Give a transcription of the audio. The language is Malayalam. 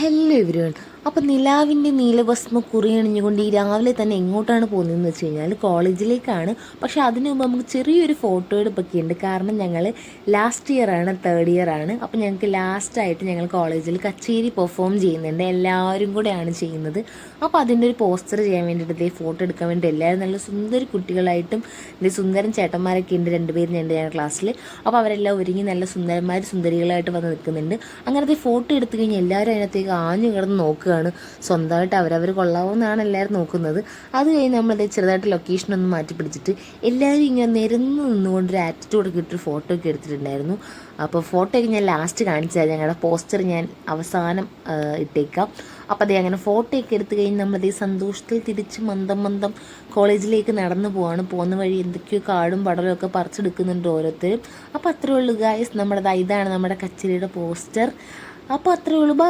Hello everyone. അപ്പോൾ നിലാവിൻ്റെ നീലഭസ്മ കുറിയണിഞ്ഞുകൊണ്ട് ഈ രാവിലെ തന്നെ എങ്ങോട്ടാണ് പോകുന്നതെന്ന് വെച്ച് കഴിഞ്ഞാൽ കോളേജിലേക്കാണ്. പക്ഷേ അതിന് മുമ്പ് നമുക്ക് ചെറിയൊരു ഫോട്ടോ എടുപ്പൊക്കെ ഉണ്ട്. കാരണം ഞങ്ങൾ ലാസ്റ്റ് ഇയറാണ്, തേർഡ് ഇയർ ആണ്. അപ്പോൾ ഞങ്ങൾക്ക് ലാസ്റ്റായിട്ട് ഞങ്ങൾ കോളേജിൽ കച്ചേരി പെർഫോം ചെയ്യുന്നുണ്ട്, എല്ലാവരും കൂടെയാണ് ചെയ്യുന്നത്. അപ്പോൾ അതിൻ്റെ ഒരു പോസ്റ്റർ ചെയ്യാൻ വേണ്ടിയിട്ട് ഫോട്ടോ എടുക്കാൻ വേണ്ടി എല്ലാവരും നല്ല സുന്ദരി കുട്ടികളായിട്ടും സുന്ദരൻ ചേട്ടന്മാരൊക്കെ ഉണ്ട്, രണ്ടുപേരുണ്ട് ഞങ്ങളുടെ ക്ലാസ്സിൽ. അപ്പോൾ അവരെല്ലാം ഒരുങ്ങി നല്ല സുന്ദരന്മാർ സുന്ദരികളായിട്ട് വന്ന് നിൽക്കുന്നുണ്ട്. അങ്ങനത്തെ ഫോട്ടോ എടുത്തു കഴിഞ്ഞാൽ എല്ലാവരും അതിനകത്തേക്ക് ആഞ്ഞു കിടന്ന് നോക്കുകയാണ്. സ്വന്തമായിട്ട് അവരവർ കൊള്ളാവുന്നതാണ് എല്ലാവരും നോക്കുന്നത്. അത് കഴിഞ്ഞ് നമ്മളത് ചെറുതായിട്ട് ലൊക്കേഷനൊന്ന് മാറ്റി പിടിച്ചിട്ട് എല്ലാവരും ഇങ്ങനെ നിരന്ന് നിന്നുകൊണ്ട് ഒരു ആറ്റിറ്റ്യൂഡൊക്കെ ഇട്ടൊരു ഫോട്ടോ ഒക്കെ എടുത്തിട്ടുണ്ടായിരുന്നു. അപ്പോൾ ഫോട്ടോ ഒക്കെ ഞാൻ ലാസ്റ്റ് കാണിച്ചാൽ ഞങ്ങളുടെ പോസ്റ്റർ ഞാൻ അവസാനം ഇട്ടേക്കാം. അപ്പോൾ അതേ അങ്ങനെ ഫോട്ടോ ഒക്കെ എടുത്തു കഴിഞ്ഞ് നമ്മളതേ സന്തോഷത്തിൽ തിരിച്ച് മന്ദം കോളേജിലേക്ക് നടന്നു പോവാണ്. പോകുന്ന വഴി എന്തൊക്കെയോ കാടും പടലും ഒക്കെ പറിച്ചെടുക്കുന്നുണ്ട് ഓരോരുത്തരും. അപ്പോൾ അത്രേ ഉള്ളൂ ഗായ്സ്, ഇതാണ് നമ്മുടെ കച്ചേരിയുടെ പോസ്റ്റർ. അപ്പോൾ അത്രേ ഉള്ളൂ, ബൈ.